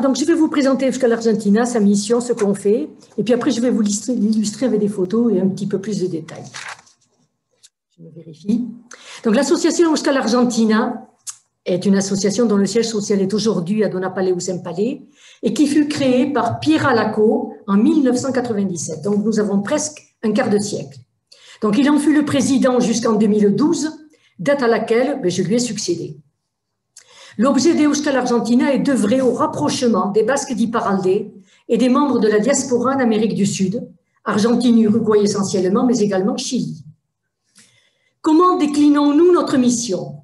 Donc, je vais vous présenter Euskal Argentina, sa mission, ce qu'on fait, et puis après, je vais vous l'illustrer avec des photos et un petit peu plus de détails. Je me vérifie. Donc, l'association Euskal Argentina est une association dont le siège social est aujourd'hui à Donapalé ou Saint-Palais et qui fut créée par Pierre Alaco en 1997. Donc, nous avons presque un quart de siècle. Donc, il en fut le président jusqu'en 2012, date à laquelle je lui ai succédé. L'objet d'Euskal Argentina est d'œuvrer au rapprochement des Basques d'Iparralde et des membres de la diaspora en Amérique du Sud, Argentine, Uruguay essentiellement, mais également Chili. Comment déclinons-nous notre mission?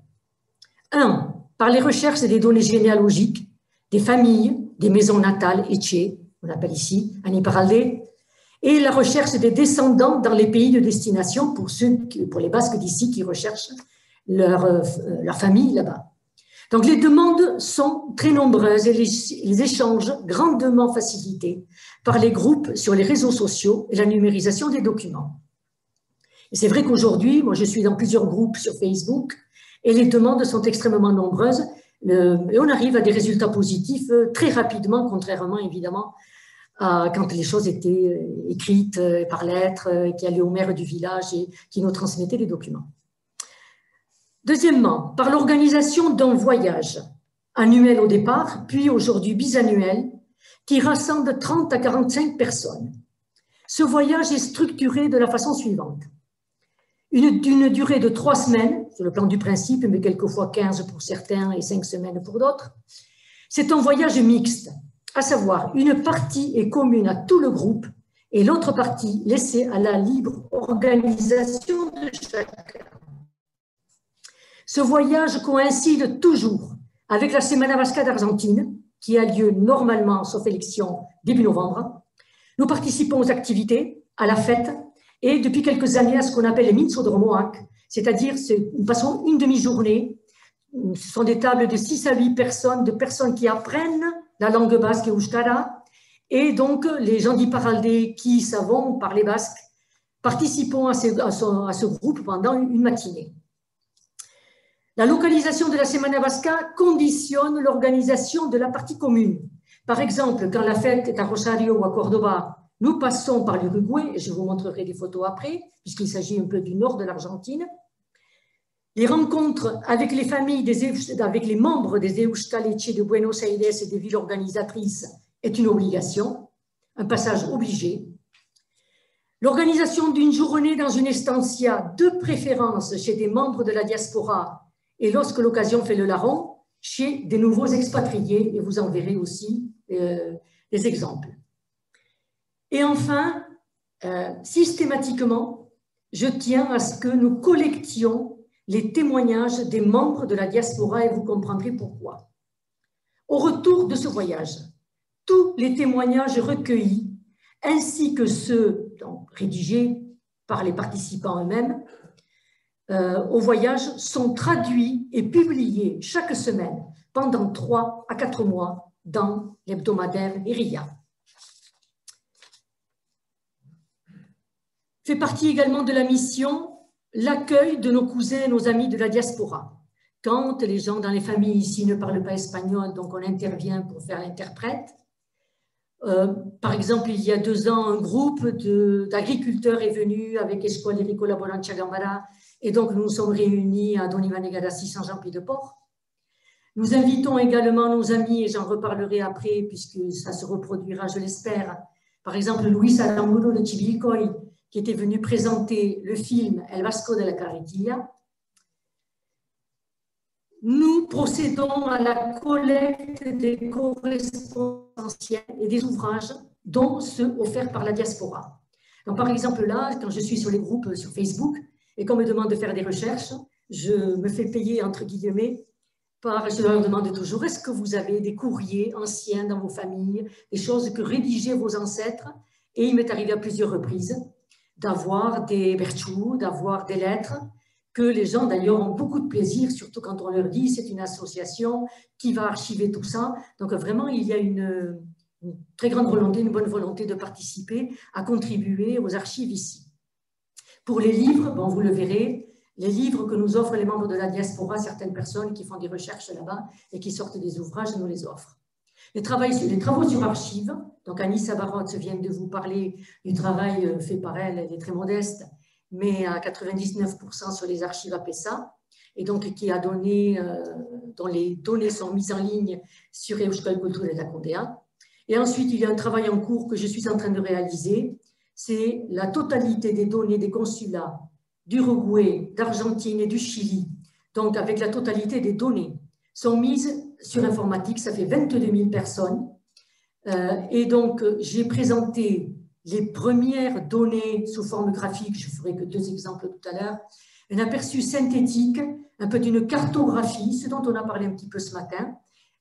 1. Par les recherches et des données généalogiques des familles, des maisons natales, etche, on l'appelle ici, en Iparralde, et la recherche des descendants dans les pays de destination pour les Basques d'ici qui recherchent leur famille là-bas. Donc, les demandes sont très nombreuses et les échanges grandement facilités par les groupes sur les réseaux sociaux et la numérisation des documents. Et c'est vrai qu'aujourd'hui, moi, je suis dans plusieurs groupes sur Facebook et les demandes sont extrêmement nombreuses et on arrive à des résultats positifs très rapidement, contrairement évidemment à quand les choses étaient écrites par lettres, qui allaient au maire du village et qui nous transmettaient les documents. Deuxièmement, par l'organisation d'un voyage annuel au départ, puis aujourd'hui bisannuel, qui rassemble 30 à 45 personnes. Ce voyage est structuré de la façon suivante. D'une durée de 3 semaines, sur le plan du principe, mais quelquefois 15 pour certains et 5 semaines pour d'autres. C'est un voyage mixte, à savoir une partie est commune à tout le groupe et l'autre partie laissée à la libre organisation de chacun. Ce voyage coïncide toujours avec la Semana Vasca d'Argentine, qui a lieu normalement, sauf élection, début novembre. Nous participons aux activités, à la fête, et depuis quelques années à ce qu'on appelle les Mintzodromoak, c'est-à-dire nous passons une demi-journée. Ce sont des tables de 6 à 8 personnes, de personnes qui apprennent la langue basque et euskara, et donc les gens d'Iparralde qui savent parler basque, participons à ce groupe pendant une matinée. La localisation de la Semana Vasca conditionne l'organisation de la partie commune. Par exemple, quand la fête est à Rosario ou à Cordoba, nous passons par l'Uruguay, et je vous montrerai des photos après, puisqu'il s'agit un peu du nord de l'Argentine. Les rencontres avec les familles, avec les membres des Euskal Etxe de Buenos Aires et des villes organisatrices est une obligation, un passage obligé. L'organisation d'une journée dans une estancia, de préférence chez des membres de la diaspora, et lorsque l'occasion fait le larron, chez des nouveaux expatriés, et vous en verrez aussi des exemples. Et enfin, systématiquement, je tiens à ce que nous collections les témoignages des membres de la diaspora, et vous comprendrez pourquoi. Au retour de ce voyage, tous les témoignages recueillis, ainsi que ceux donc, rédigés par les participants eux-mêmes, au voyage sont traduits et publiés chaque semaine pendant 3 à 4 mois dans l'hebdomadaire Iria. Fait partie également de la mission l'accueil de nos cousins et nos amis de la diaspora. Quand les gens dans les familles ici ne parlent pas espagnol, donc on intervient pour faire l'interprète. Par exemple, il y a 2 ans, un groupe d'agriculteurs est venu avec Escuela Agrícola Bolancha Gambara. Et donc, nous nous sommes réunis à Don Iván Egarassi, Saint-Jean-Pied-de-Port. Nous invitons également nos amis, et j'en reparlerai après, puisque ça se reproduira, je l'espère. Par exemple, Luis Aramburu de Chivilcoy, qui était venu présenter le film El Vasco de la Carretilla. Nous procédons à la collecte des correspondentiels et des ouvrages, dont ceux offerts par la diaspora. Donc, par exemple, là, quand je suis sur les groupes sur Facebook, et qu'on me demande de faire des recherches, je me fais payer, entre guillemets, je leur demande toujours, est-ce que vous avez des courriers anciens dans vos familles, des choses que rédigeaient vos ancêtres? Et il m'est arrivé à plusieurs reprises d'avoir des berchous, d'avoir des lettres, que les gens d'ailleurs ont beaucoup de plaisir, surtout quand on leur dit c'est une association qui va archiver tout ça. Donc vraiment, il y a une très grande volonté, une bonne volonté de participer, à contribuer aux archives ici. Pour les livres, bon, vous le verrez, les livres que nous offrent les membres de la diaspora, certaines personnes qui font des recherches là-bas et qui sortent des ouvrages, nous les offrent. Les travaux sur archives, donc Anissa Barotz vient de vous parler du travail fait par elle, elle est très modeste, mais à 99% sur les archives APESA, et donc qui a donné, dont les données sont mises en ligne sur Euskal Kultur et la Condéa. Et ensuite, il y a un travail en cours que je suis en train de réaliser, c'est la totalité des données des consulats d'Uruguay, d'Argentine et du Chili, donc avec la totalité des données, sont mises sur informatique, ça fait 22 000 personnes. Et donc, j'ai présenté les premières données sous forme graphique, je ne ferai que 2 exemples tout à l'heure, un aperçu synthétique, un peu d'une cartographie, ce dont on a parlé un petit peu ce matin,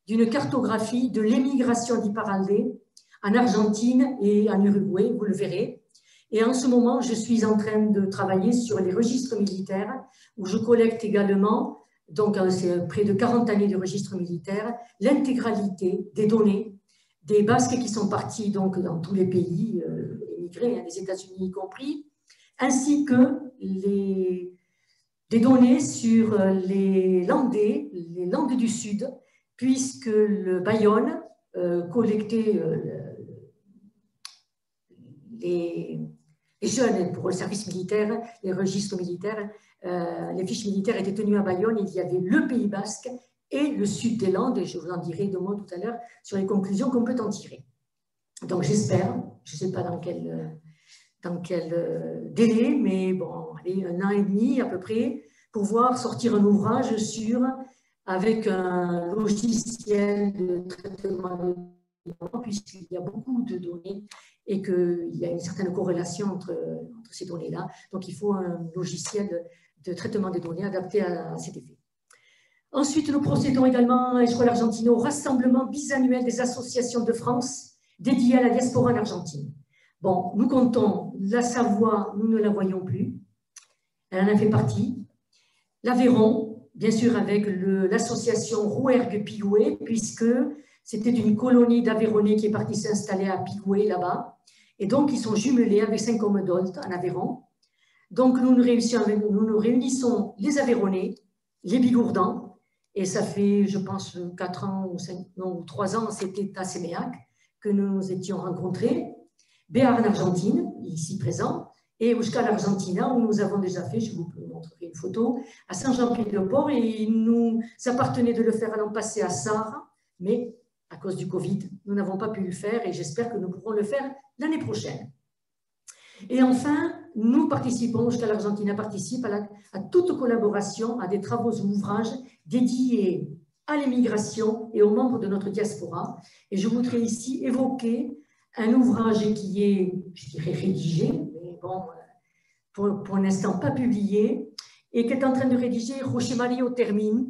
d'une cartographie de l'émigration d'Iparralde en Argentine et en Uruguay, vous le verrez. Et en ce moment, je suis en train de travailler sur les registres militaires, où je collecte également, donc c'est près de 40 années de registres militaires, l'intégralité des données des Basques qui sont partis donc, dans tous les pays émigrés, hein, les États-Unis y compris, ainsi que des données sur les Landes du Sud, puisque le Bayonne collectait les jeunes pour le service militaire, les registres militaires, les fiches militaires étaient tenues à Bayonne. Il y avait le Pays Basque et le sud des Landes, et je vous en dirai 2 mots tout à l'heure sur les conclusions qu'on peut en tirer. Donc j'espère, je ne sais pas dans quel délai, mais bon, allez, 1 an et demi à peu près, pouvoir sortir un ouvrage avec un logiciel de traitement de données, puisqu'il y a beaucoup de données et qu'il y a une certaine corrélation entre ces données-là. Donc il faut un logiciel de traitement des données adapté à cet effet. Ensuite, nous procédons également à Escuela Argentina au rassemblement bisannuel des associations de France dédiées à la diaspora en Argentine. Bon, nous comptons la Savoie, nous ne la voyons plus, elle en a fait partie. L'Aveyron, bien sûr avec l'association Rouergue-Pigoué, puisque c'était une colonie d'Aveyronnais qui est partie s'installer à Pigoué là-bas, et donc ils sont jumelés avec Saint-Côme-d'Olt en Aveyron. Donc nous nous réunissons les Aveyronnais, les Bigourdans, et ça fait, je pense, 4 ans ou 3 ans, c'était à Séméac que nous étions rencontrés, Béarn Argentine, ici présent, et Euskal Argentina, où nous avons déjà fait, je vous montrerai une photo, à Saint-Jean-Pied-de-Port, et il nous appartenait de le faire à l'an passé à Sarre, mais à cause du Covid, nous n'avons pas pu le faire, et j'espère que nous pourrons le faire l'année prochaine. Et enfin, nous participons, Euskal Argentina participe à toute collaboration, à des travaux ou ouvrages dédiés à l'émigration et aux membres de notre diaspora. Et je voudrais ici évoquer un ouvrage qui est, je dirais, rédigé, mais bon, pour l'instant pas publié, et qui est en train de rédiger José Mario Termin,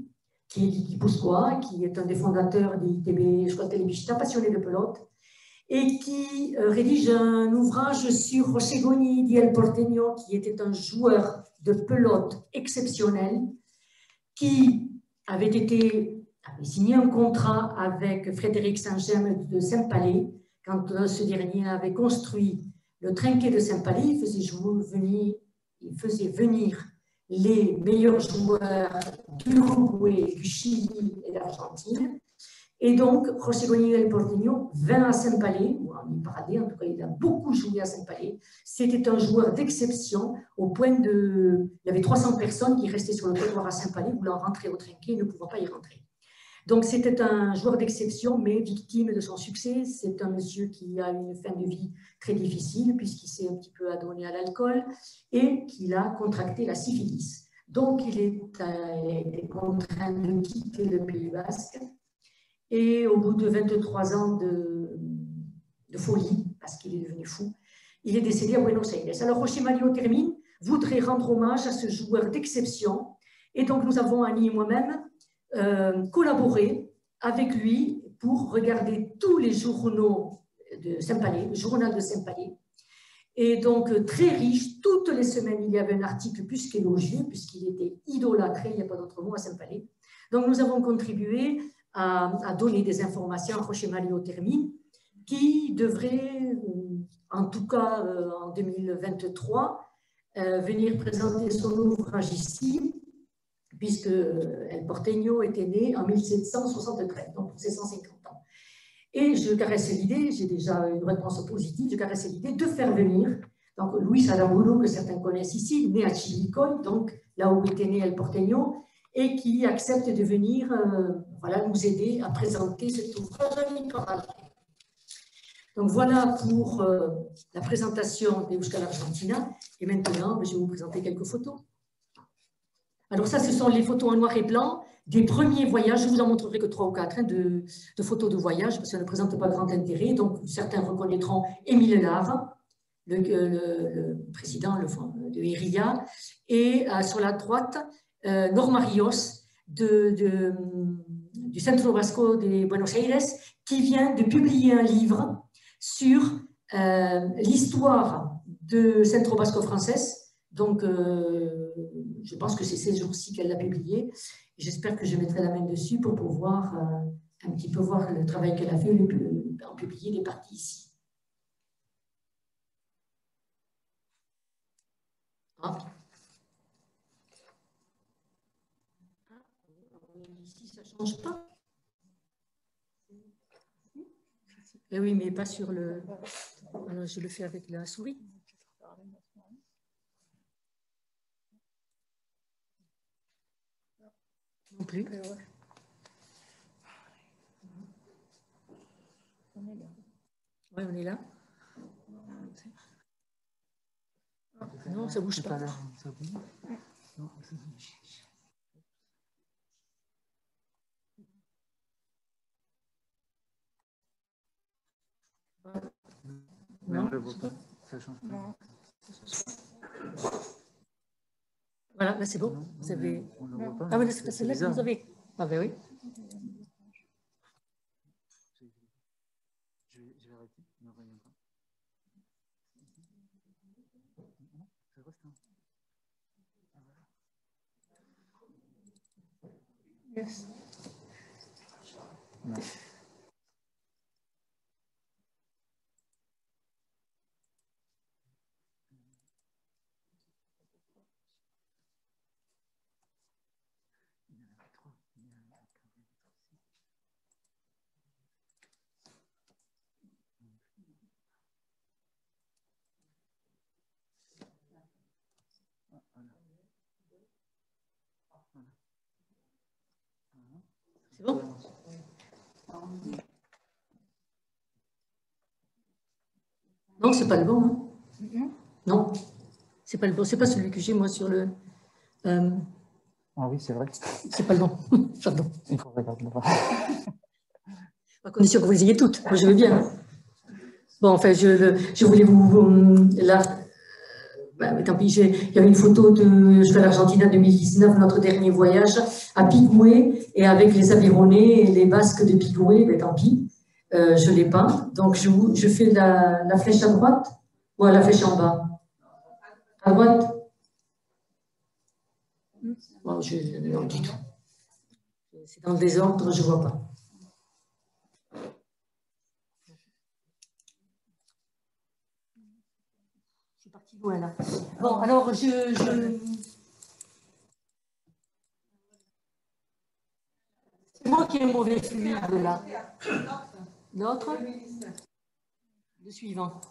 qui est guipuscoa, qui est un des fondateurs d'ITB, je crois, Telebista, passionné de pelote, et qui rédige un ouvrage sur José Goni Diel Porteño, qui était un joueur de pelote exceptionnel, qui avait signé un contrat avec Frédéric Saint-Gemme de Saint-Palais. Quand ce dernier avait construit le trinquet de Saint-Palais, il faisait venir les meilleurs joueurs d'Uruguay, du Chili et d'Argentine. Et donc, José Goniguel Porteño vint à Saint-Palais, ou en Iparralde, en tout cas, il a beaucoup joué à Saint-Palais. C'était un joueur d'exception, au point de... Il y avait 300 personnes qui restaient sur le trottoir à Saint-Palais, voulant rentrer au trinquet, ne pouvant pas y rentrer. Donc, c'était un joueur d'exception, mais victime de son succès. C'est un monsieur qui a une fin de vie très difficile, puisqu'il s'est un petit peu adonné à l'alcool, et qu'il a contracté la syphilis. Donc, il a été contraint de quitter le Pays Basque. Et au bout de 23 ans de folie, parce qu'il est devenu fou, il est décédé à Buenos Aires. Alors, José Mario Termin voudrait rendre hommage à ce joueur d'exception. Et donc, nous avons, Annie et moi-même, collaboré avec lui pour regarder tous les journaux de Saint-Palais, le journal de Saint-Palais. Et donc, très riche, toutes les semaines, il y avait un article plus qu'élogieux, puisqu'il était idolâtré, il n'y a pas d'autre mot, à Saint-Palais. Donc, nous avons contribué à donner des informations à José Mario Termin, qui devrait, en tout cas en 2023, venir présenter son ouvrage ici, puisque El Porteño était né en 1773, donc pour ses 150 ans. Et je caresse l'idée, j'ai déjà une réponse positive, je caresse l'idée de faire venir donc Luis Aramburu, que certains connaissent ici, né à Chivilcoy, donc là où était né El Porteño, et qui accepte de venir voilà, nous aider à présenter cet ouvrage. Donc voilà pour la présentation d'Euskal Argentina. Et maintenant, je vais vous présenter quelques photos. Alors ça, ce sont les photos en noir et blanc des premiers voyages. Je vous en montrerai que 3 ou 4 de photos de voyage, parce que ça ne présente pas grand intérêt. Donc certains reconnaîtront Émile Lar, le président de ERIA, et sur la droite, Norma Rios du Centro Vasco de Buenos Aires, qui vient de publier un livre sur l'histoire de Centro Vasco française. Donc, je pense que c'est ces jours-ci qu'elle l'a publié. J'espère que je mettrai la main dessus pour pouvoir un petit peu voir le travail qu'elle a fait, en publier des parties ici. Ah. Ici, ça ne change pas. Eh oui, mais pas sur le... Alors, je le fais avec la souris. Non plus. Oui, on est là. Non, ça ne bouge pas. Non, ça change pas. Voilà, là c'est bon. Vous avez... On ne voit pas. Ah oui, c'est celle-là que vous avez. Ah ben oui. Je vais arrêter. Ne reviens pas. Ça reste. Yes. Non. C'est bon? Non, c'est pas le bon. Hein? Non, c'est pas le bon. C'est pas celui que j'ai moi sur le. Ah oui, c'est vrai. C'est pas le bon. Pardon. Il faut regarder là-bas. À condition que vous les ayez toutes. Moi, je veux bien. Hein. Bon, enfin, je voulais vous là. Mais tant pis, il y avait une photo de je vais à l'Argentine en 2019, notre dernier voyage à Pigoué, et avec les Aveyronais et les Basques de Pigoué, mais tant pis, je ne l'ai pas. Donc je fais la flèche à droite ou la flèche en bas? À droite? Bon, non, du tout. C'est dans le désordre, je ne vois pas. Voilà. Bon, alors c'est moi qui ai un mauvais fluide là. L'autre? Le suivant.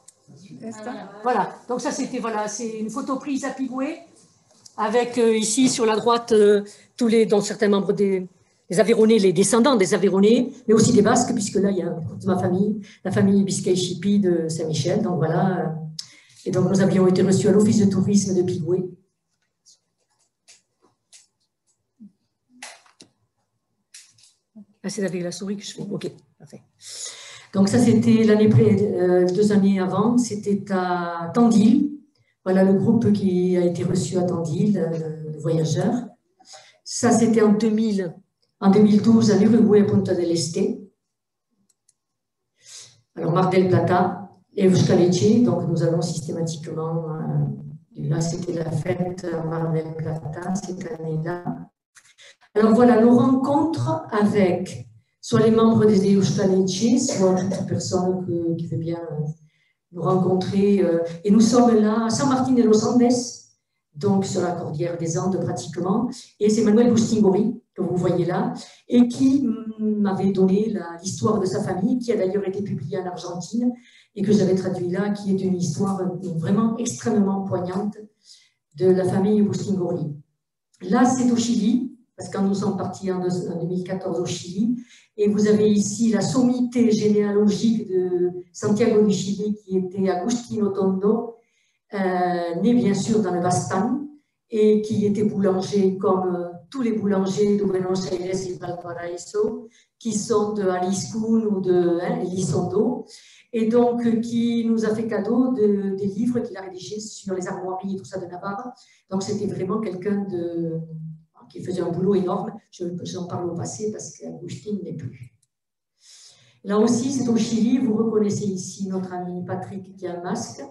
Voilà. Donc ça c'était c'est une photo prise à Pigoué avec ici sur la droite tous les dont certains membres des Aveyronais, les descendants des Aveyronais, mais aussi des Basques puisque là il y a ma famille, la famille Biscay-Chipi de Saint-Michel. Donc voilà. Et donc, nous avions été reçus à l'Office de tourisme de Pigoué. Ah, c'est avec la souris que je fais. OK, parfait. Donc, ça, c'était 2 années avant. C'était à Tandil. Voilà le groupe qui a été reçu à Tandil, de voyageurs. Ça, c'était en 2012 à Uruguay, à Punta del Este. Alors, Mar del Plata. Et Euskal Etxe, donc nous allons systématiquement, là c'était la fête à Mar del Plata cette année-là. Alors voilà, nos rencontres avec soit les membres des Euskal Etxe, soit toute personne qui veut bien nous rencontrer. Et nous sommes là à San Martín de los Andes, donc sur la cordillère des Andes pratiquement. Et c'est Manuel Bustingori, que vous voyez là, et qui m'avait donné l'histoire de sa famille, qui a d'ailleurs été publiée en Argentine, et que j'avais traduit là, qui est une histoire vraiment extrêmement poignante de la famille Bustingori. Là, c'est au Chili, parce que nous sommes partis en 2014 au Chili, et vous avez ici la sommité généalogique de Santiago du Chili, qui était Agustino Tondo, né bien sûr dans le Bastan, et qui était boulanger comme tous les boulangers de Buenos Aires et Valparaíso, qui sont de Jalisco ou de Elizondo, et donc qui nous a fait cadeau des livres qu'il a rédigés sur les armoiries et tout ça de Navarre. Donc c'était vraiment quelqu'un qui faisait un boulot énorme. J'en parle au passé parce qu'Agustin n'est plus. Là aussi, c'est au Chili. Vous reconnaissez ici notre ami Patrick qui a un masque.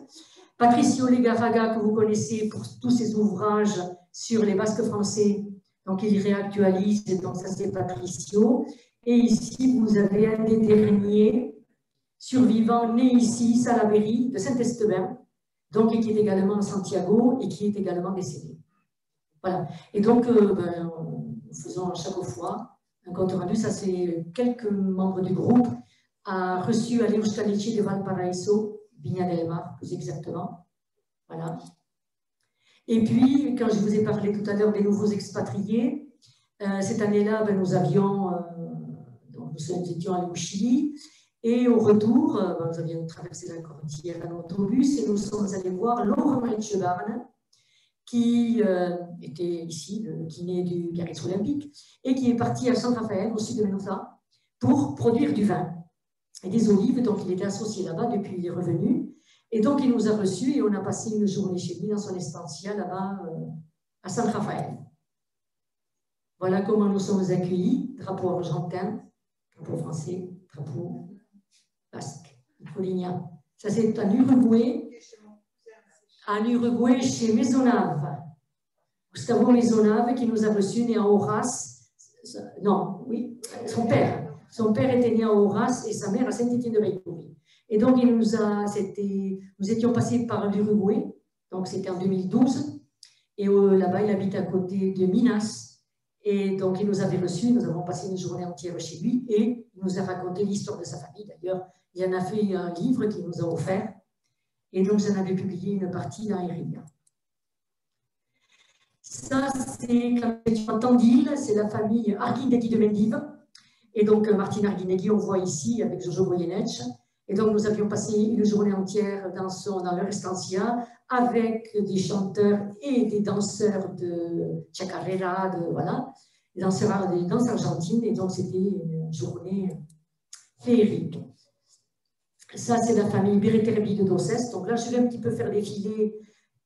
Patricio Legarraga, que vous connaissez pour tous ses ouvrages sur les Basques français. Donc, il réactualise, donc ça c'est Patricio. Et ici, vous avez un des derniers survivants nés ici, Salaberry, de Saint-Estébin, donc qui est également à Santiago et qui est également décédé. Voilà. Et donc, nous faisons à chaque fois un compte rendu. Ça, c'est quelques membres du groupe a reçu à l'Euskalichi de Valparaíso, Viña del Mar, plus exactement. Voilà. Et puis, quand je vous ai parlé tout à l'heure des nouveaux expatriés, cette année-là, nous étions allés au Chili. Et au retour, nous avions traversé la cordillère en autobus et nous sommes allés voir Laurent Etchebarne, qui était ici, le kiné du Biarritz Olympique, et qui est parti à San Rafael, au sud de Mendoza, pour produire du vin et des olives. Donc, il était associé là-bas depuis il est revenu. Et donc, il nous a reçus et on a passé une journée chez lui dans son estancia là-bas à San Rafael. Voilà comment nous sommes accueillis. Drapeau argentin, drapeau français, drapeau basque, Coligna. Ça, c'est en Uruguay. En Uruguay, chez Maisonnave. Gustavo Maisonnave, qui nous a reçus, né à Horace. Non, oui, son père. Son père était né à Horace et sa mère à Saint-Étienne-de-Baïkouri. Et donc, nous étions passés par l'Uruguay, donc c'était en 2012. Et là-bas, il habite à côté de Minas. Et donc, il nous avait reçus, nous avons passé une journée entière chez lui et il nous a raconté l'histoire de sa famille. D'ailleurs, il en a fait un livre qu'il nous a offert. Et donc, j'en avais publié une partie dans Iria. Ça, c'est en Tandil, c'est la famille Arguindegui de Mendive. Et donc, Martine Arguindegui, on voit ici avec Jojo Goyeneche. Et donc, nous avions passé une journée entière dans leur estancia avec des chanteurs et des danseurs de chacarera, voilà, des danseurs argentines. Et donc, c'était une journée féerique. Ça, c'est la famille Bereterbi de Dossès. Donc là, je vais un petit peu faire défiler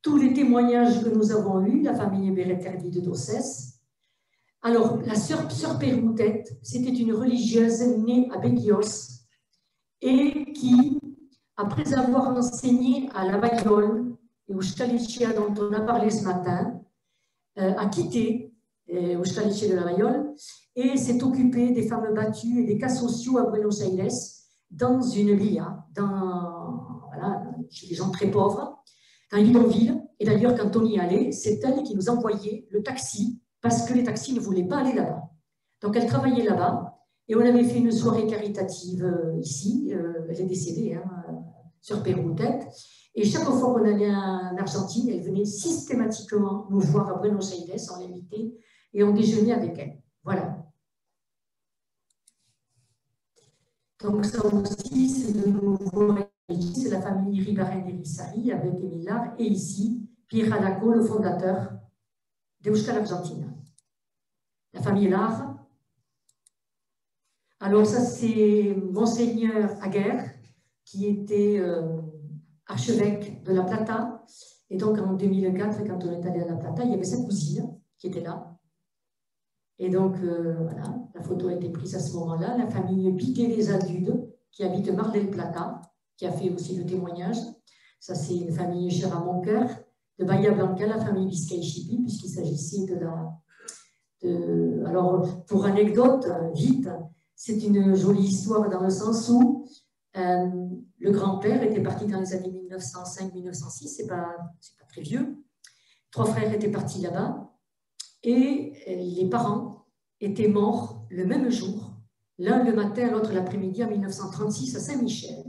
tous les témoignages que nous avons eus, la famille Bereterbi de Dossès. Alors, la sœur Péroutet, c'était une religieuse née à Béguios et qui, après avoir enseigné à la Bayole et au Chalicia dont on a parlé ce matin, a quitté au Chalicia de la Bayole et s'est occupée des femmes battues et des cas sociaux à Buenos Aires dans une villa, voilà, chez des gens très pauvres, dans une bidonville. Et d'ailleurs, quand on y allait, c'est elle qui nous envoyait le taxi parce que les taxis ne voulaient pas aller là-bas. Donc, elle travaillait là-bas et on avait fait une soirée caritative ici. Elle est décédée, sur Péroutet. Et chaque fois qu'on allait en Argentine, elle venait systématiquement nous voir à Buenos Aires, on l'invitait et on déjeunait avec elle. Voilà. Donc, ça aussi, c'est de nouveau, c'est la famille Ribarén-Erizari avec Emilar et ici, Pierre Alaco, le fondateur d'Euskal Argentina. La famille Lar. Alors, ça, c'est Monseigneur Aguerre, qui était archevêque de La Plata. Et donc, en 2004, quand on est allé à La Plata, il y avait sa cousine qui était là. Et donc, voilà, la photo a été prise à ce moment-là. La famille Piqué des Aldudes, qui habite Mar del Plata, qui a fait aussi le témoignage. Ça, c'est une famille chère à mon cœur. De Bahia Blanca, la famille Vizcay-Chipi, puisqu'il s'agissait alors, pour anecdote, vite, c'est une jolie histoire dans le sens où le grand-père était parti dans les années 1905-1906, c'est pas très vieux. 3 frères étaient partis là-bas. Et les parents étaient morts le même jour, l'un le matin, l'autre l'après-midi en 1936 à Saint-Michel.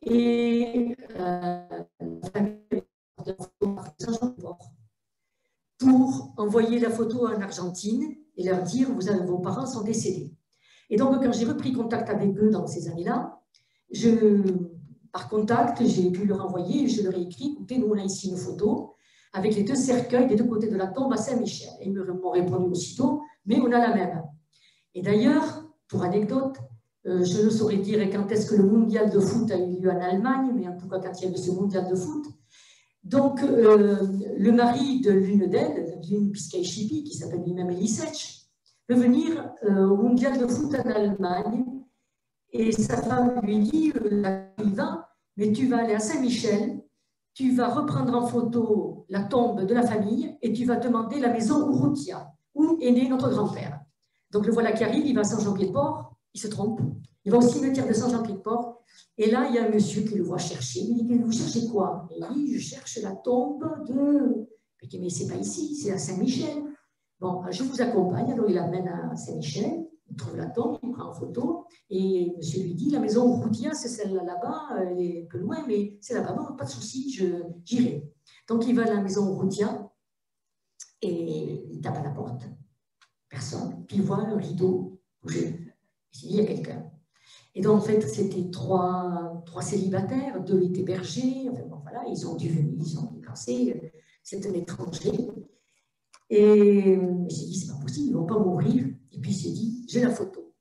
Et la famille pour envoyer la photo en Argentine et leur dire vos parents sont décédés. Et donc, quand j'ai repris contact avec eux dans ces années-là, par contact, j'ai pu leur envoyer et je leur ai écrit, écoutez, nous on a ici une photo avec les deux cercueils des deux côtés de la tombe à Saint-Michel. Et ils m'ont répondu aussitôt, mais on a la même. Et d'ailleurs, pour anecdote, je ne saurais dire quand est-ce que le mondial de foot a eu lieu en Allemagne, mais en tout cas quand il y a eu ce mondial de foot. Donc, le mari de l'une d'elles, d'une Piscay-Chipi, qui s'appelle lui-même Elisech, peut venir au mondial de foot en Allemagne. Et sa femme lui dit, il va, mais tu vas aller à Saint-Michel, tu vas reprendre en photo la tombe de la famille et tu vas demander la maison Urrutia, où est né notre grand-père. Donc, le voilà qui arrive, il va à Saint-Jean-Pied-de-Port, il se trompe. Il va au cimetière de Saint-Jean-Pied-de-Port. Et là, il y a un monsieur qui le voit chercher. Il dit, vous cherchez quoi? Et il dit, je cherche la tombe de... Il dit, mais c'est pas ici, c'est à Saint-Michel. Bon, je vous accompagne. Alors, il l'amène à Saint-Michel. Il trouve la tombe, il prend en photo. Et monsieur lui dit, la maison Urrutia, c'est celle-là là-bas. Elle est un peu loin, mais c'est là-bas. Bon, pas de souci, j'irai. Donc, il va à la maison Urrutia et il tape à la porte. Personne. Puis il voit le rideau bouger. Il se dit, il y a quelqu'un. Et donc, en fait, c'était trois célibataires, 2 étaient bergers. Enfin, bon, voilà, ils ont dû venir, ils ont pensé, c'est un étranger. Et il s'est dit, c'est pas possible, ils ne vont pas mourir. Et puis, il s'est dit, j'ai la photo.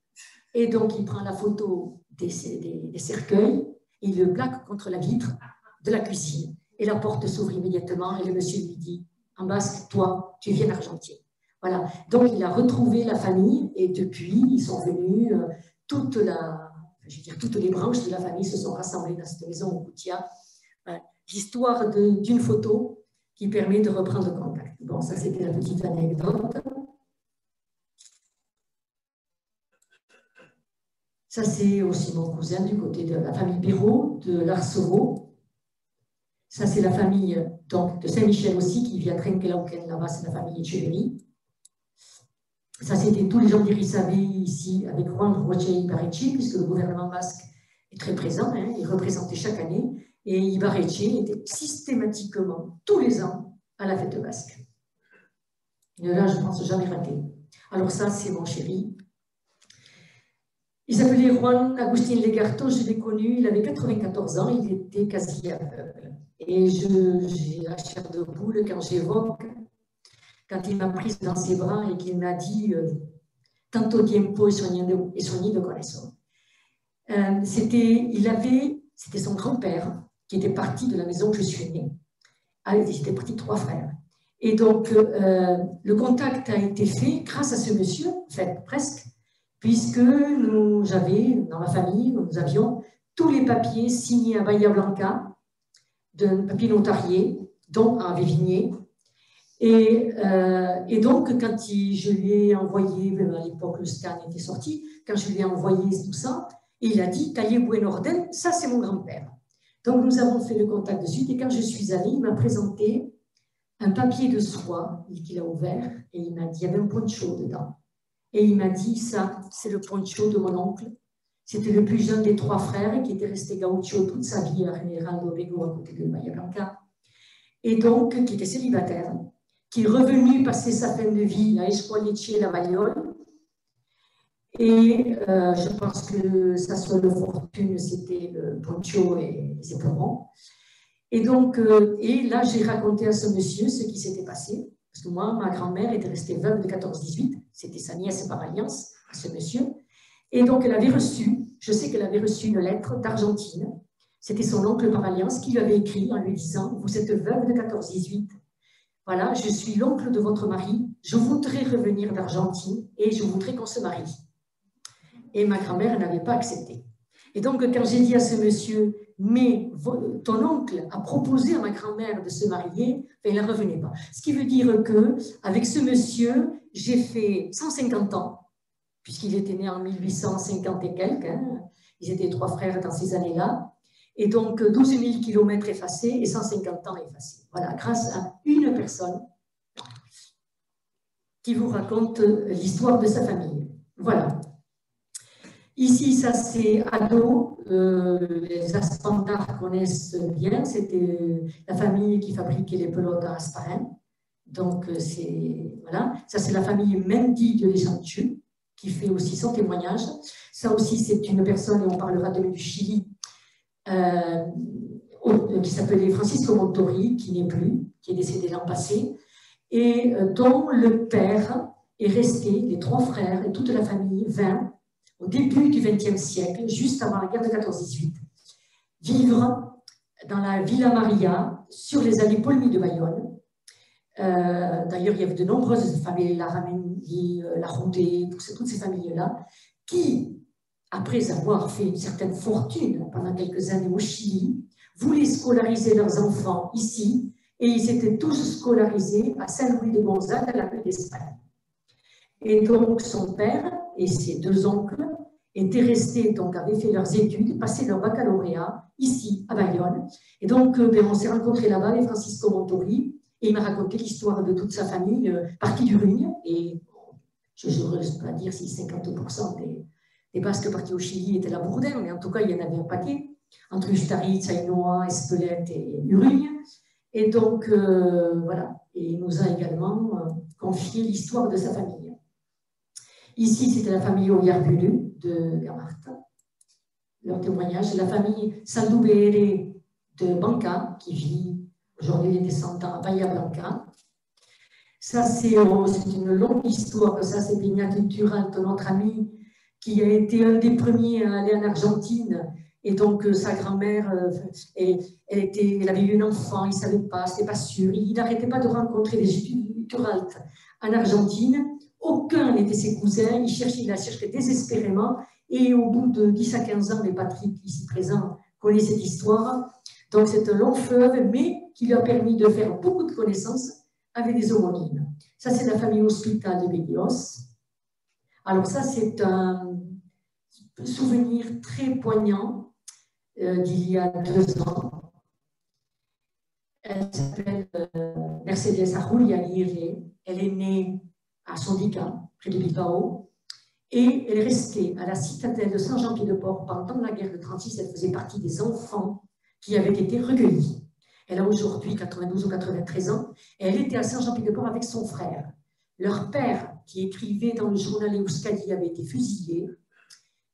Et donc, il prend la photo des cercueils et il le plaque contre la vitre de la cuisine. Et la porte s'ouvre immédiatement et le monsieur lui dit, en basque, toi, tu viens d'Argentine. Voilà. Donc, il a retrouvé la famille et depuis, ils sont venus, toutes les branches de la famille se sont rassemblées dans cette maison au Urrutia. L'histoire d'une photo qui permet de reprendre contact. Bon, ça, c'était la petite anecdote. Ça, c'est aussi mon cousin du côté de la famille Béraud, de l'Arceau. Ça, c'est la famille donc, de Saint-Michel aussi, qui vit à Trenquelauquen, là-bas, c'est la famille Echeverry. Ça, c'était tous les gens d'Irisabé ici, avec Juan Roche Ibarreche, puisque le gouvernement basque est très présent, hein, il représentait chaque année, et Ibarreche était systématiquement, tous les ans, à la fête basque. Et là, je ne pense jamais raté. Alors ça, c'est mon chéri. Il s'appelait Juan Agustín Legarto, je l'ai connu, il avait 94 ans, il était quasi aveugle. Et j'ai la chair de poule quand j'évoque, quand il m'a prise dans ses bras et qu'il m'a dit tanto tiempo et soñé de corazón. C'était son grand-père qui était parti de la maison où je suis née. Ils étaient partis 3 frères. Et donc, le contact a été fait grâce à ce monsieur, en fait, presque, puisque dans ma famille, nous avions tous les papiers signés à Bahia Blanca, d'un papier notarié, dont à Vévigné. Et donc, quand je lui ai envoyé, à l'époque, le scan était sorti, quand je lui ai envoyé tout ça, il a dit, Taillé Buen Orden, ça c'est mon grand-père. Donc, nous avons fait le contact de suite, et quand je suis allée, il m'a présenté un papier de soie qu'il a ouvert, et il m'a dit, il y avait un poncho dedans. Et il m'a dit, ça, c'est le poncho de mon oncle. C'était le plus jeune des 3 frères, qui était resté gaucho toute sa vie à General Dorrego, à côté de Bahia Blanca. Et donc, qui était célibataire, qui est revenu passer sa fin de vie à Espoir-Lecce, la Valliole. Et je pense que sa seule fortune, c'était le poncho et les éperons. Et donc, et là, j'ai raconté à ce monsieur ce qui s'était passé. Parce que moi, ma grand-mère était restée veuve de 14-18. C'était sa nièce par alliance à ce monsieur. Et donc, elle avait reçu, je sais qu'elle avait reçu une lettre d'Argentine. C'était son oncle par alliance qui lui avait écrit en lui disant « Vous êtes veuve de 14-18. Voilà, je suis l'oncle de votre mari. Je voudrais revenir d'Argentine et je voudrais qu'on se marie. » Et ma grand-mère n'avait pas accepté. Et donc, quand j'ai dit à ce monsieur, mais ton oncle a proposé à ma grand-mère de se marier, il ne revenait pas. Ce qui veut dire qu'avec ce monsieur, j'ai fait 150 ans, puisqu'il était né en 1850 et quelques. Hein. Ils étaient 3 frères dans ces années-là. Et donc, 12 000 kilomètres effacés et 150 ans effacés. Voilà, grâce à une personne. qui vous raconte l'histoire de sa famille. Voilà. Ici, ça c'est Ado, les Aspendards connaissent bien, c'était la famille qui fabriquait les pelotes à Asparin. Donc, voilà. Ça c'est la famille Mendy de Lesanchu, qui fait aussi son témoignage. Ça aussi, c'est une personne, et on parlera demain du Chili, qui s'appelait Francisco Montori, qui n'est plus, qui est décédé l'an passé, et dont le père est resté, les 3 frères et toute la famille vint au début du XXe siècle, juste avant la guerre de 14-18, vivre dans la Villa Maria, sur les allées Paulmy de Bayonne. D'ailleurs, il y avait de nombreuses familles, la Ramendi, la Roudé, toutes ces familles-là, qui, après avoir fait une certaine fortune pendant quelques années au Chili, voulaient scolariser leurs enfants ici, et ils étaient tous scolarisés à Saint-Louis de Gonzague, à la Paix d'Espagne. Et donc, son père et ses 2 oncles étaient restés, donc avaient fait leurs études, passé leur baccalauréat ici, à Bayonne. Et donc, on s'est rencontrés là-bas avec Francisco Montori, et il m'a raconté l'histoire de toute sa famille, partie du Rugne, et je n'ose pas dire si 50% des Basques partis au Chili étaient la Bourdain, mais en tout cas, il y en avait un paquet, entre Ustaritz, Ainoa, Espelette et Urugne. Et donc, voilà, et il nous a également confié l'histoire de sa famille. Ici, c'était la famille Oyarbulu de Gamart, leur témoignage. La famille Sandoubéré de Banca, qui vit aujourd'hui les descendants à Bahia Blanca. Ça, c'est une longue histoire. Ça, c'est Pignati Turalt, notre ami, qui a été un des premiers à aller en Argentine. Et donc, sa grand-mère, elle avait eu un enfant, il ne savait pas, ce n'était pas sûr. Il n'arrêtait pas de rencontrer des Turalt en Argentine. Aucun n'était ses cousins. Il a cherché désespérément. Et au bout de 10 à 15 ans, les Patrick, ici présents, connaissent cette histoire. Donc, c'est un long fleuve, mais qui lui a permis de faire beaucoup de connaissances avec des homonymes. Ça, c'est la famille Hospital de Béguios. Alors, ça, c'est un souvenir très poignant d'il y a 2 ans. Elle s'appelle Mercedes Ajulia Aguirre. Elle est née à Sondica, près de Bilbao, et elle est restée à la citadelle de Saint-Jean-Pied-de-Port pendant la guerre de 36. Elle faisait partie des enfants qui avaient été recueillis. Elle a aujourd'hui 92 ou 93 ans, et elle était à Saint-Jean-Pied-de-Port avec son frère. Leur père, qui écrivait dans le journal Euskadi, avait été fusillé.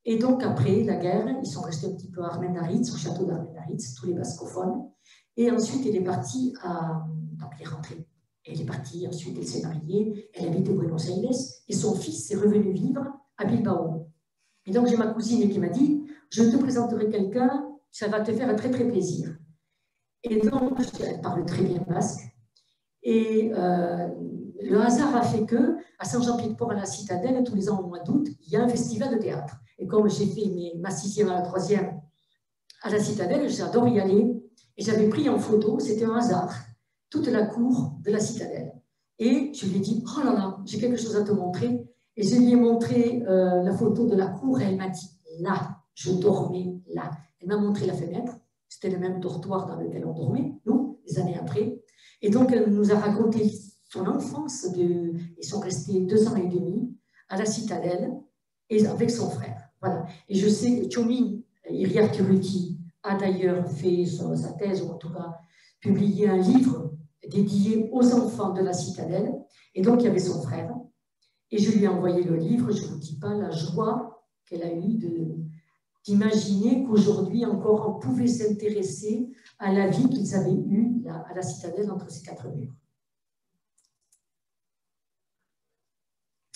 Et donc, après la guerre, ils sont restés un petit peu à Armendaritz, au château d'Armendaritz, tous les bascophones. Et ensuite, elle est partie à... Donc, elle est rentrée. Elle est partie, ensuite, elle s'est mariée, elle habite au Buenos Aires, et son fils est revenu vivre à Bilbao. Et donc, j'ai ma cousine qui m'a dit, je te présenterai quelqu'un, ça va te faire un très, très plaisir. Et donc, elle parle très bien basque. Et le hasard a fait que, à Saint-Jean-Pied-de-Port, à la Citadelle, tous les ans au mois d'août, il y a un festival de théâtre. Et comme j'ai fait ma 6e à la 3e à la Citadelle, j'adore y aller. Et j'avais pris en photo, c'était un hasard, toute la cour de la Citadelle. Et je lui ai dit, oh là là, j'ai quelque chose à te montrer. Et je lui ai montré la photo de la cour et elle m'a dit, là, je dormais là. Elle m'a montré la fenêtre. C'était le même dortoir dans lequel on dormait, nous, des années après. Et donc, elle nous a raconté son enfance. Ils sont restés 2 ans et demi à la Citadelle et avec son frère. Voilà. Et je sais que Tchoumi Iriarturuti a d'ailleurs fait sa thèse, ou en tout cas publié un livre dédié aux enfants de la Citadelle. Et donc, il y avait son frère. Et je lui ai envoyé le livre. Je ne vous dis pas la joie qu'elle a eue d'imaginer qu'aujourd'hui encore on pouvait s'intéresser à la vie qu'ils avaient eue à la Citadelle entre ces 4 murs.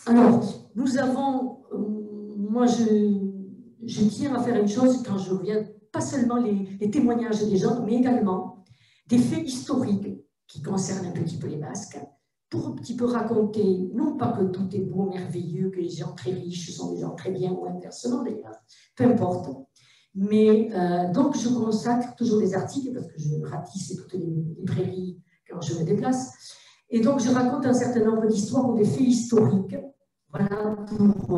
Alors, nous avons, moi je tiens à faire une chose quand je reviens, pas seulement les témoignages des gens, mais également des faits historiques qui concernent un petit peu les Basques, pour un petit peu raconter, non pas que tout est beau, merveilleux, que les gens très riches sont des gens très bien, ou inversement d'ailleurs, peu importe. Mais donc je consacre toujours des articles, parce que je ratisse toutes les librairies quand je me déplace, et donc je raconte un certain nombre d'histoires ou des faits historiques, voilà, pour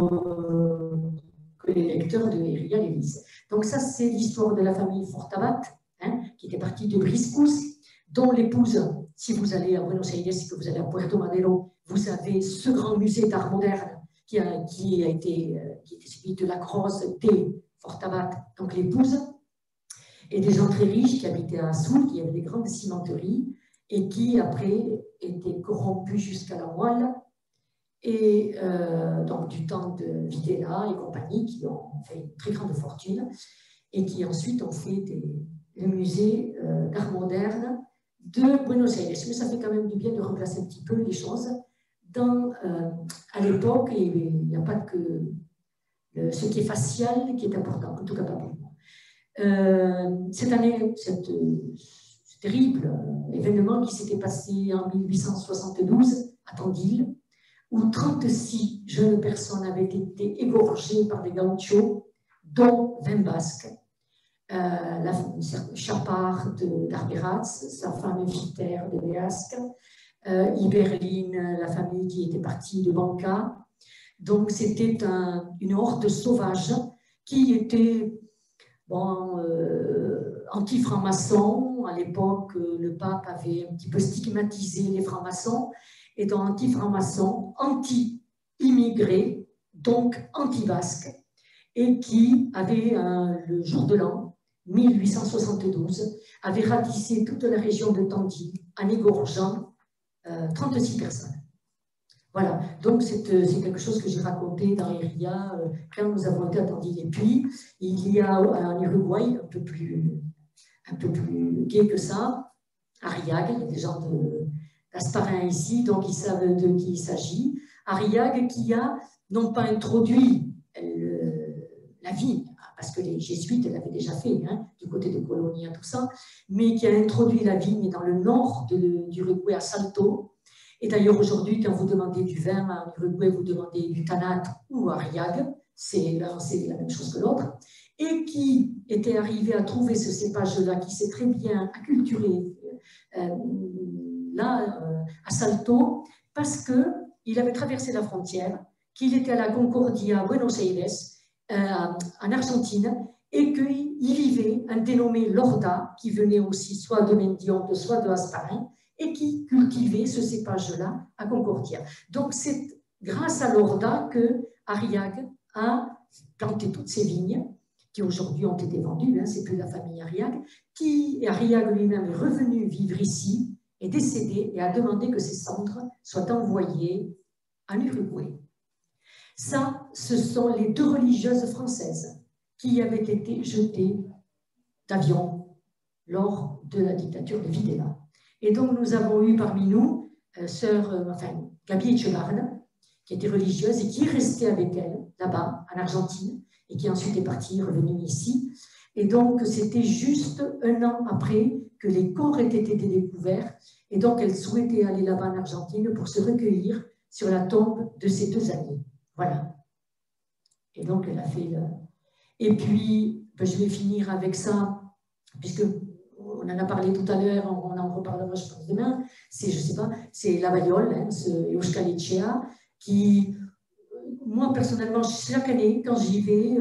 que les lecteurs de Héria les lisent. Donc ça, c'est l'histoire de la famille Fortabat, hein, qui était partie de Briscous, dont l'épouse, si vous allez à Buenos Aires, si vous allez à Puerto Madero, vous avez ce grand musée d'art moderne qui était celui de la Grosse D. Fortabat, donc l'épouse, et des gens très riches qui habitaient à Soult, qui avaient des grandes cimenteries, et qui, après, étaient corrompus jusqu'à la moelle, et donc du temps de Videla et compagnie, qui ont fait une très grande fortune, et qui ensuite ont fait le musée d'art moderne de Buenos Aires. Mais ça fait quand même du bien de replacer un petit peu les choses. À l'époque, il n'y a pas que ce qui est facial qui est important, en tout cas pas pour moi. Cette année, ce terrible événement qui s'était passé en 1872 à Tandil, où 36 jeunes personnes avaient été égorgées par des gauchos, dont 20 basques. Chapard d'Arberaz, sa femme Viter de Beasque, Iberline, la famille qui était partie de Banca. Donc c'était une horde sauvage qui était anti-franc-maçon. À l'époque, le pape avait un petit peu stigmatisé les francs-maçons, et donc anti-franc-maçon, anti-immigré, donc anti-basque, et qui avait, le jour de l'an 1872, avait ratissé toute la région de Tandil en égorgeant 36 personnes. Voilà, donc c'est quelque chose que j'ai raconté dans Iria quand nous avons été à Tandil. Et puis, il y a en Uruguay, un peu plus gai que ça, Arriaga, il y a des gens d'Asparin ici, donc ils savent de qui il s'agit. Arriaga qui a non pas introduit la vigne, parce que les jésuites l'avaient déjà fait, hein, du côté de Colonia, tout ça, mais qui a introduit la vigne dans le nord d'Uruguay, à Salto. Et d'ailleurs, aujourd'hui, quand vous demandez du vin en Uruguay, vous demandez du Tanat ou Arriaga, c'est la même chose que l'autre, et qui était arrivé à trouver ce cépage-là, qui s'est très bien acculturé à Salto, parce qu'il avait traversé la frontière, qu'il était à la Concordia, à Buenos Aires, en Argentine, et qu'il vivait un dénommé Lorda, qui venait aussi soit de Mendionte, soit de Asparin, et qui cultivait ce cépage-là à Concordia. Donc c'est grâce à Lorda que Arriaga a planté toutes ces vignes, qui aujourd'hui ont été vendues, hein, c'est plus la famille Arriaga, Arriaga lui-même est revenu vivre ici, est décédé et a demandé que ses cendres soient envoyées en Uruguay. Ça, ce sont les 2 religieuses françaises qui avaient été jetées d'avion lors de la dictature de Videla. Et donc, nous avons eu parmi nous Gabi Echevarne, qui était religieuse et qui est restée avec elle, là-bas, en Argentine, et qui ensuite est partie, revenue ici. Et donc, c'était juste 1 an après que les corps aient été découverts. Et donc, elle souhaitait aller là-bas en Argentine pour se recueillir sur la tombe de ses 2 amis. Voilà. Et donc, elle a fait Et puis, je vais finir avec ça, puisque on en a parlé tout à l'heure, on en reparlera, je pense, demain. C'est la Bagnole, hein, ce Euskal Etxea, qui, moi, personnellement, chaque année, quand j'y vais,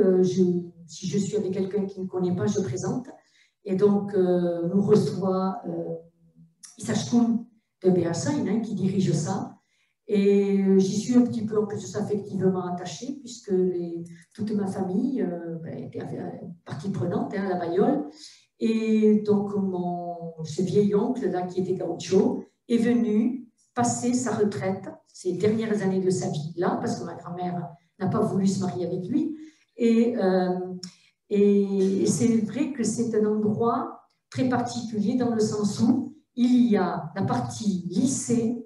si je suis avec quelqu'un qui ne connaît pas, je présente. Et donc, nous reçoit Isaskun de Beasain, hein, qui dirige ça. Et j'y suis un petit peu, en plus de ça, affectivement attachée, puisque toute ma famille était partie prenante, hein, à la Bagnole. Et donc, ce vieil oncle-là, qui était gaucho, est venu passer sa retraite, ces dernières années de sa vie là, parce que ma grand-mère n'a pas voulu se marier avec lui. Et c'est vrai que c'est un endroit très particulier dans le sens où il y a la partie lycée,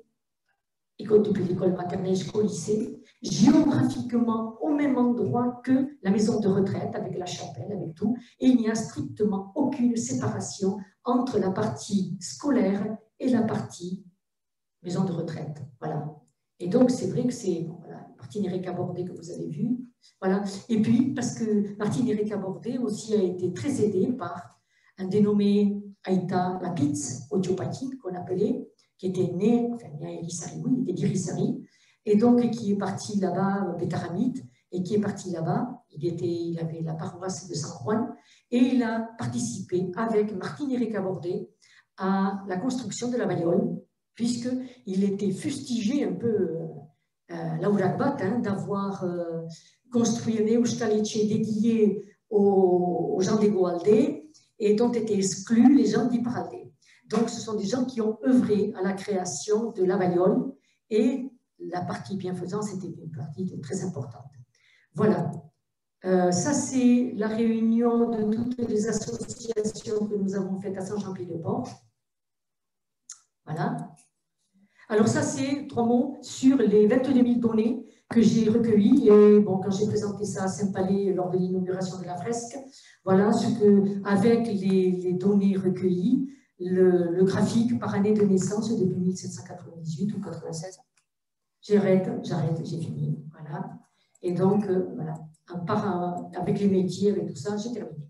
depuis l'école maternelle jusqu'au lycée, géographiquement au même endroit que la maison de retraite, avec la chapelle, avec tout, et il n'y a strictement aucune séparation entre la partie scolaire et la partie maison de retraite. Voilà. Et donc, c'est vrai que c'est Martine Erika Bordé que vous avez vu. Voilà. Et puis, parce que Martine Erika Bordé aussi a été très aidée par un dénommé Aïta Lapitz, Odiopati, qu'on appelait, qui était né à Erisari, oui, il était d'Irisari, et donc qui est parti là-bas, Pétaramite, et qui est parti là-bas, il avait la paroisse de San Juan, et il a participé avec Martine Erika Bordé à la construction de la Bagnole, puisqu'il était fustigé un peu, Laura Bat, d'avoir construit un Euskalitche dédié aux gens des Goaldé et dont étaient exclus les gens d'Iparralde. Donc, ce sont des gens qui ont œuvré à la création de Lavallole et la partie bienfaisance était une partie très importante. Voilà. Ça, c'est la réunion de toutes les associations que nous avons faites à Saint-Jean-Pied-de-Port. Voilà. Alors ça, c'est 3 mots sur les 22 000 données que j'ai recueillies. Et bon, quand j'ai présenté ça à Saint-Palais lors de l'inauguration de la fresque, voilà ce que, avec les données recueillies, le graphique par année de naissance depuis 1798 ou 96. J'arrête, j'ai fini. Voilà. Et donc, voilà. Avec les métiers, avec tout ça, j'ai terminé.